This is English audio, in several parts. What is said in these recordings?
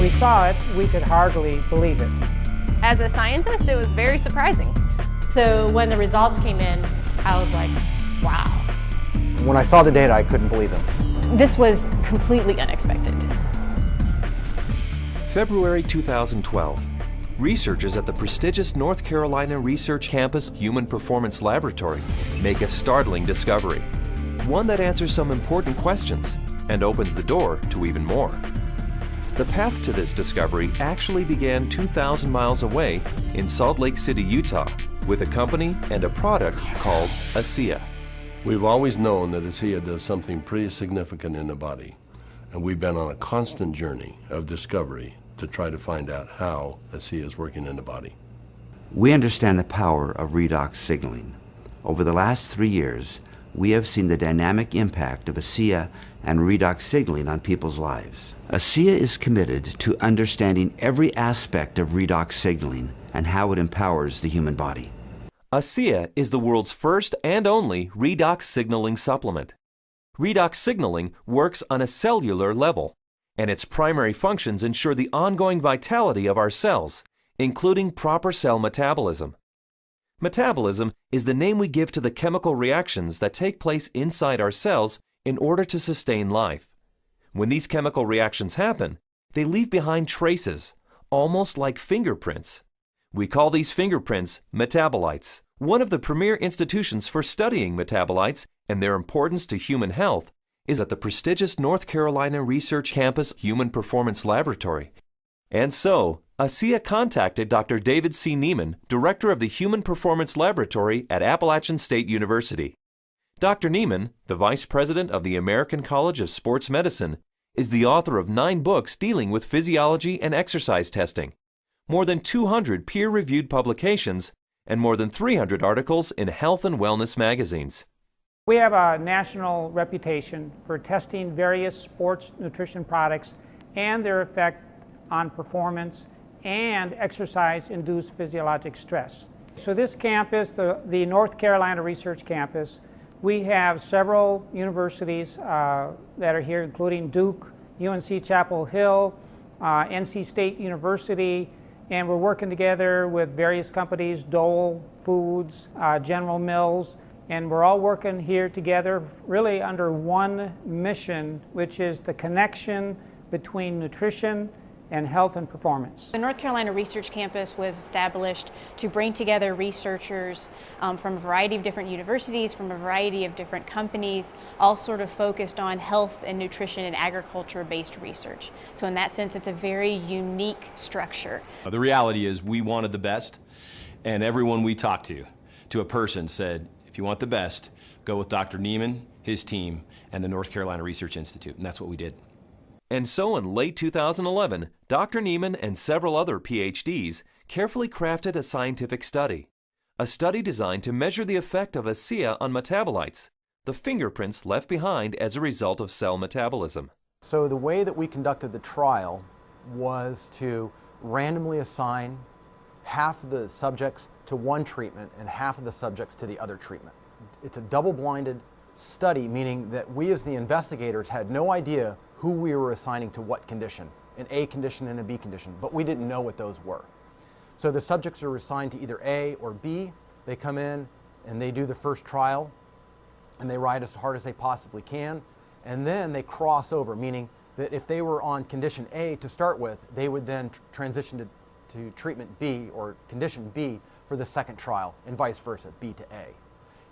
we saw it, we could hardly believe it. As a scientist, it was very surprising. So when the results came in, I was like, wow. When I saw the data, I couldn't believe it. This was completely unexpected. February 2012. Researchers at the prestigious North Carolina Research Campus Human Performance Laboratory make a startling discovery. One that answers some important questions and opens the door to even more. The path to this discovery actually began 2,000 miles away in Salt Lake City, Utah, with a company and a product called Asea. We've always known that Asea does something pretty significant in the body, and we've been on a constant journey of discovery to try to find out how Asea is working in the body. We understand the power of redox signaling. Over the last 3 years, we have seen the dynamic impact of Asea and redox signaling on people's lives. Asea is committed to understanding every aspect of redox signaling and how it empowers the human body. Asea is the world's first and only redox signaling supplement. Redox signaling works on a cellular level, and its primary functions ensure the ongoing vitality of our cells, including proper cell metabolism. Metabolism is the name we give to the chemical reactions that take place inside our cells in order to sustain life. When these chemical reactions happen, they leave behind traces, almost like fingerprints. We call these fingerprints metabolites. One of the premier institutions for studying metabolites and their importance to human health is at the prestigious North Carolina Research Campus Human Performance Laboratory. And so, Asea contacted Dr. David C. Neiman, director of the Human Performance Laboratory at Appalachian State University. Dr. Neiman, the vice president of the American College of Sports Medicine, is the author of 9 books dealing with physiology and exercise testing, more than 200 peer-reviewed publications, and more than 300 articles in health and wellness magazines. We have a national reputation for testing various sports nutrition products and their effect on performance and exercise-induced physiologic stress. So this campus, the North Carolina Research Campus, we have several universities that are here, including Duke, UNC Chapel Hill, NC State University, and we're working together with various companies, Dole Foods, General Mills, and we're all working here together really under one mission, which is the connection between nutrition and health and performance. The North Carolina Research Campus was established to bring together researchers from a variety of different universities, from a variety of different companies, all sort of focused on health and nutrition and agriculture-based research. So in that sense, it's a very unique structure. The reality is we wanted the best, and everyone we talked to a person said, if you want the best, go with Dr. Neiman, his team, and the North Carolina Research Institute, and that's what we did. And so in late 2011, Dr. Neiman and several other PhDs carefully crafted a scientific study. A study designed to measure the effect of Asea on metabolites, the fingerprints left behind as a result of cell metabolism. So the way that we conducted the trial was to randomly assign half of the subjects to one treatment and half of the subjects to the other treatment. It's a double-blinded study, meaning that we as the investigators had no idea who we were assigning to what condition, an A condition and a B condition, but we didn't know what those were. So the subjects are assigned to either A or B. They come in and they do the first trial and they ride as hard as they possibly can, and then they cross over, meaning that if they were on condition A to start with, they would then transition to treatment B or condition B for the second trial, and vice versa, B to A.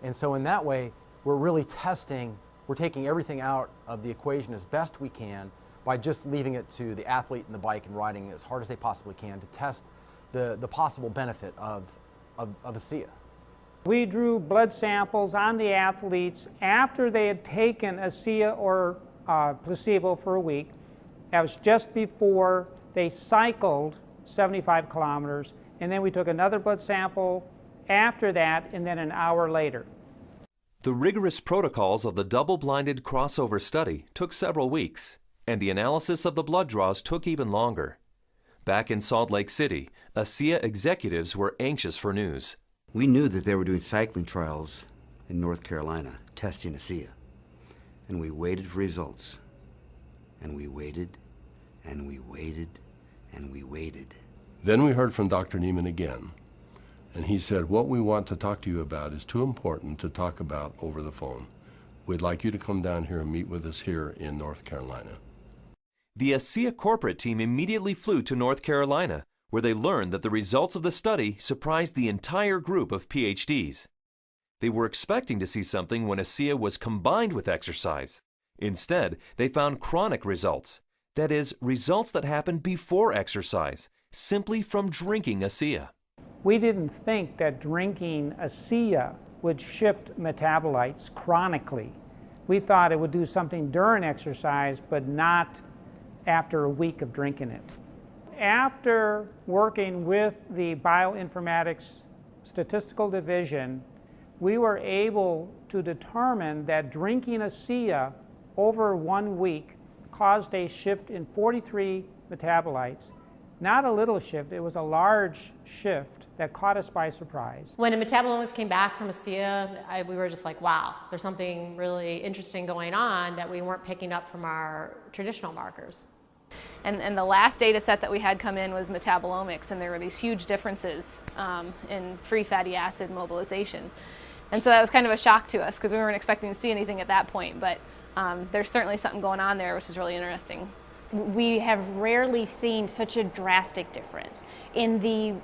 And so in that way, we're really testing, we're taking everything out of the equation as best we can by just leaving it to the athlete and the bike and riding as hard as they possibly can to test the possible benefit of Asea. We drew blood samples on the athletes after they had taken Asea or placebo for a week. That was just before they cycled 75 kilometers, and then we took another blood sample after that, and then an hour later. The rigorous protocols of the double-blinded crossover study took several weeks, and the analysis of the blood draws took even longer. Back in Salt Lake City, Asea executives were anxious for news. We knew that they were doing cycling trials in North Carolina, testing Asea. And we waited for results. And we waited, and we waited, and we waited. Then we heard from Dr. Neiman again, and he said, what we want to talk to you about is too important to talk about over the phone. We'd like you to come down here and meet with us here in North Carolina. The Asea corporate team immediately flew to North Carolina, where they learned that the results of the study surprised the entire group of PhDs. They were expecting to see something when Asea was combined with exercise. Instead, they found chronic results. That is, results that happen before exercise, simply from drinking Asea. We didn't think that drinking Asea would shift metabolites chronically. We thought it would do something during exercise, but not after a week of drinking it. After working with the bioinformatics statistical division, we were able to determine that drinking Asea over 1 week caused a shift in 43 metabolites. Not a little shift, it was a large shift that caught us by surprise. When the metabolomics came back from Asea, we were just like, wow, there's something really interesting going on that we weren't picking up from our traditional markers. And the last data set that we had come in was metabolomics, and there were these huge differences in free fatty acid mobilization. And so that was kind of a shock to us because we weren't expecting to see anything at that point, but there's certainly something going on there which is really interesting. We have rarely seen such a drastic difference. In the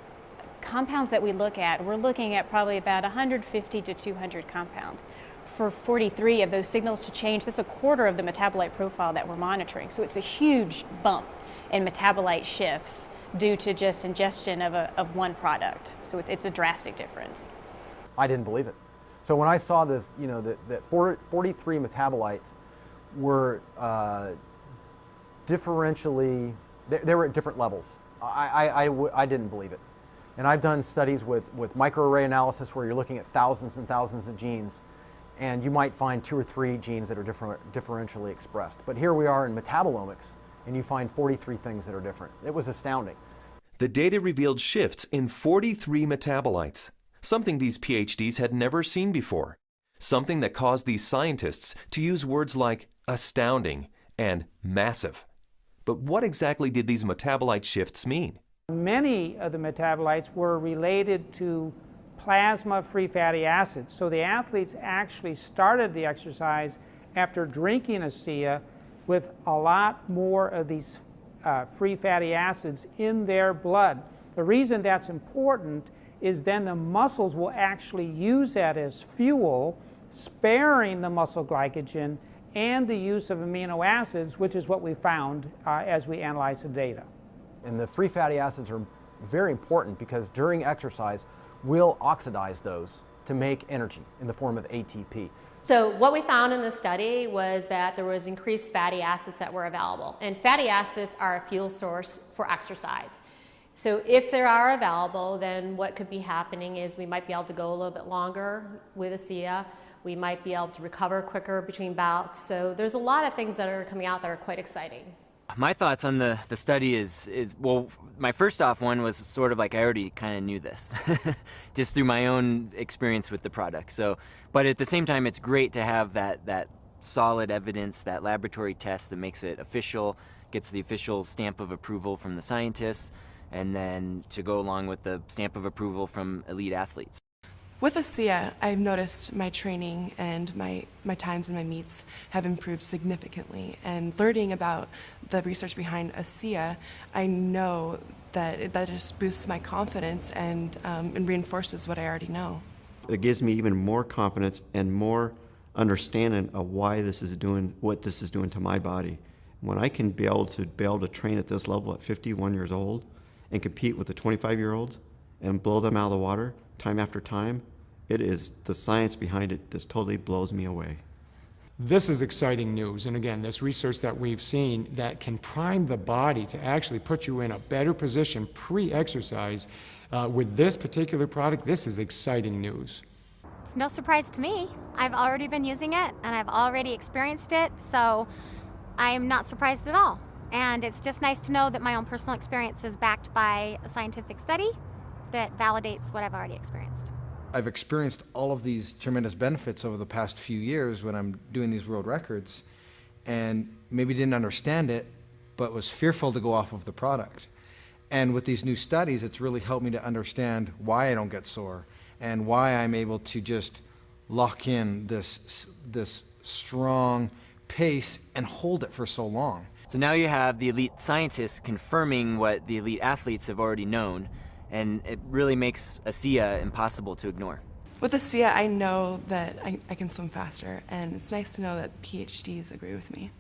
compounds that we look at, we're looking at probably about 150 to 200 compounds. For 43 of those signals to change, that's a quarter of the metabolite profile that we're monitoring. So it's a huge bump in metabolite shifts due to just ingestion of one product. So it's a drastic difference. I didn't believe it. So when I saw this, you know, that 43 metabolites were differentially, they were at different levels. I didn't believe it. And I've done studies with microarray analysis where you're looking at thousands and thousands of genes, and you might find 2 or 3 genes that are differentially expressed. But here we are in metabolomics, and you find 43 things that are different. It was astounding. The data revealed shifts in 43 metabolites, something these PhDs had never seen before, something that caused these scientists to use words like astounding and massive. But what exactly did these metabolite shifts mean? Many of the metabolites were related to plasma free fatty acids. So the athletes actually started the exercise after drinking Asea with a lot more of these free fatty acids in their blood. The reason that's important is then the muscles will actually use that as fuel, sparing the muscle glycogen and the use of amino acids, which is what we found as we analyzed the data. And the free fatty acids are very important because during exercise, we'll oxidize those to make energy in the form of ATP. So what we found in the study was that there was increased fatty acids that were available. And fatty acids are a fuel source for exercise. So if they are available, then what could be happening is we might be able to go a little bit longer with Asea. We might be able to recover quicker between bouts. So there's a lot of things that are coming out that are quite exciting. My thoughts on the study is, well, my first off one was sort of like I already kind of knew this, just through my own experience with the product. So, but at the same time, it's great to have that solid evidence, that laboratory test that makes it official, gets the official stamp of approval from the scientists, and then to go along with the stamp of approval from elite athletes. With Asea, I've noticed my training and my times in my meets have improved significantly. And learning about the research behind Asea, I know that just boosts my confidence and reinforces what I already know. It gives me even more confidence and more understanding of why this is doing what this is doing to my body. When I can be able to train at this level at 51 years old and compete with the 25-year-olds and blow them out of the water time after time, it is the science behind it just totally blows me away. This is exciting news, and again, this research that we've seen that can prime the body to actually put you in a better position pre-exercise with this particular product, this is exciting news. It's no surprise to me. I've already been using it, and I've already experienced it, so I'm not surprised at all. And it's just nice to know that my own personal experience is backed by a scientific study that validates what I've already experienced. I've experienced all of these tremendous benefits over the past few years when I'm doing these world records, and maybe didn't understand it, but was fearful to go off of the product. And with these new studies, it's really helped me to understand why I don't get sore and why I'm able to just lock in this strong pace and hold it for so long. So now you have the elite scientists confirming what the elite athletes have already known, and it really makes Asea impossible to ignore. With Asea, I know that I can swim faster, and it's nice to know that PhDs agree with me.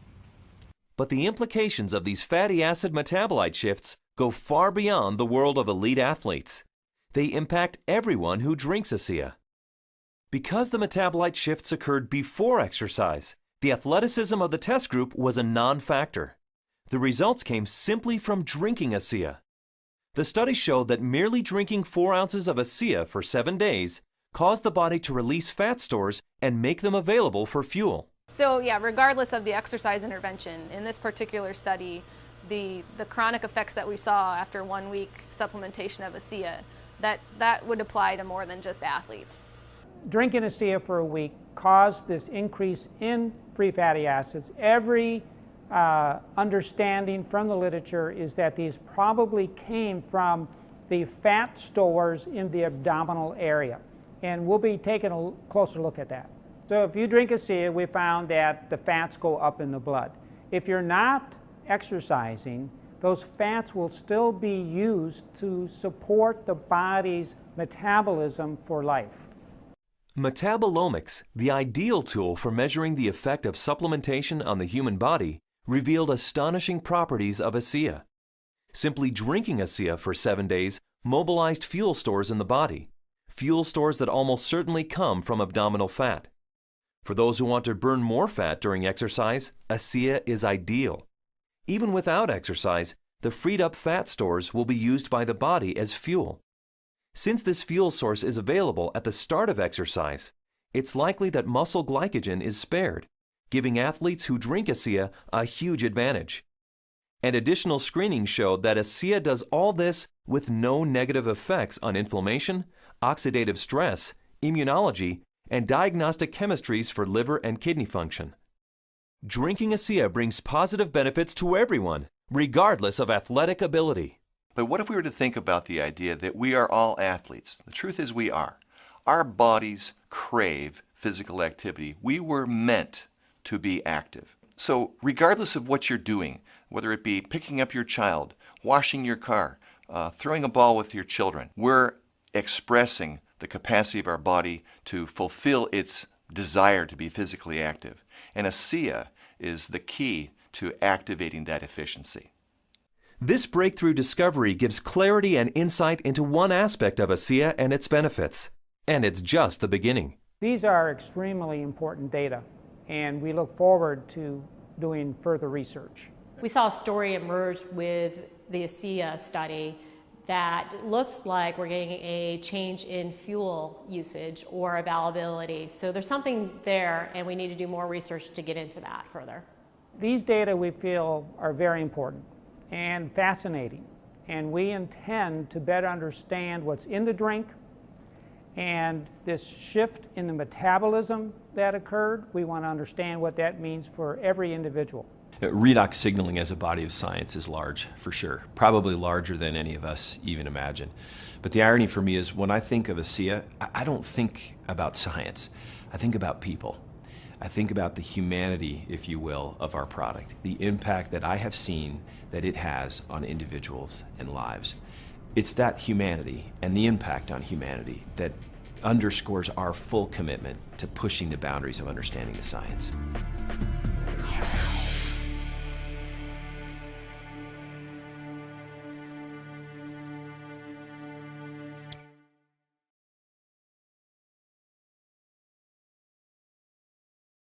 But the implications of these fatty acid metabolite shifts go far beyond the world of elite athletes. They impact everyone who drinks Asea. Because the metabolite shifts occurred before exercise, the athleticism of the test group was a non-factor. The results came simply from drinking Asea. The study showed that merely drinking 4 ounces of Asea for 7 days caused the body to release fat stores and make them available for fuel. So yeah, regardless of the exercise intervention, in this particular study, the chronic effects that we saw after 1 week supplementation of Asea, that would apply to more than just athletes. Drinking Asea for a week caused this increase in free fatty acids. Every understanding from the literature is that these probably came from the fat stores in the abdominal area. And we'll be taking a closer look at that. So if you drink Asea, we found that the fats go up in the blood. If you're not exercising, those fats will still be used to support the body's metabolism for life. Metabolomics, the ideal tool for measuring the effect of supplementation on the human body, revealed astonishing properties of Asea. Simply drinking Asea for 7 days mobilized fuel stores in the body, fuel stores that almost certainly come from abdominal fat. For those who want to burn more fat during exercise, Asea is ideal. Even without exercise, the freed up fat stores will be used by the body as fuel. Since this fuel source is available at the start of exercise, it's likely that muscle glycogen is spared, giving athletes who drink Asea a huge advantage. And additional screening showed that Asea does all this with no negative effects on inflammation, oxidative stress, immunology, and diagnostic chemistries for liver and kidney function. Drinking Asea brings positive benefits to everyone, regardless of athletic ability. But what if we were to think about the idea that we are all athletes? The truth is we are. Our bodies crave physical activity. We were meant to be active. So regardless of what you're doing, whether it be picking up your child, washing your car, throwing a ball with your children, we're expressing the capacity of our body to fulfill its desire to be physically active. And Asea is the key to activating that efficiency. This breakthrough discovery gives clarity and insight into one aspect of Asea and its benefits. And it's just the beginning. These are extremely important data, and we look forward to doing further research. We saw a story emerge with the Asea study that looks like we're getting a change in fuel usage or availability. So there's something there, and we need to do more research to get into that further. These data we feel are very important and fascinating, and we intend to better understand what's in the drink and this shift in the metabolism that occurred. We want to understand what that means for every individual. Redox signaling as a body of science is large, for sure. Probably larger than any of us even imagine. But the irony for me is when I think of Asea, I don't think about science. I think about people. I think about the humanity, if you will, of our product, the impact that I have seen that it has on individuals and lives. It's that humanity and the impact on humanity that underscores our full commitment to pushing the boundaries of understanding the science.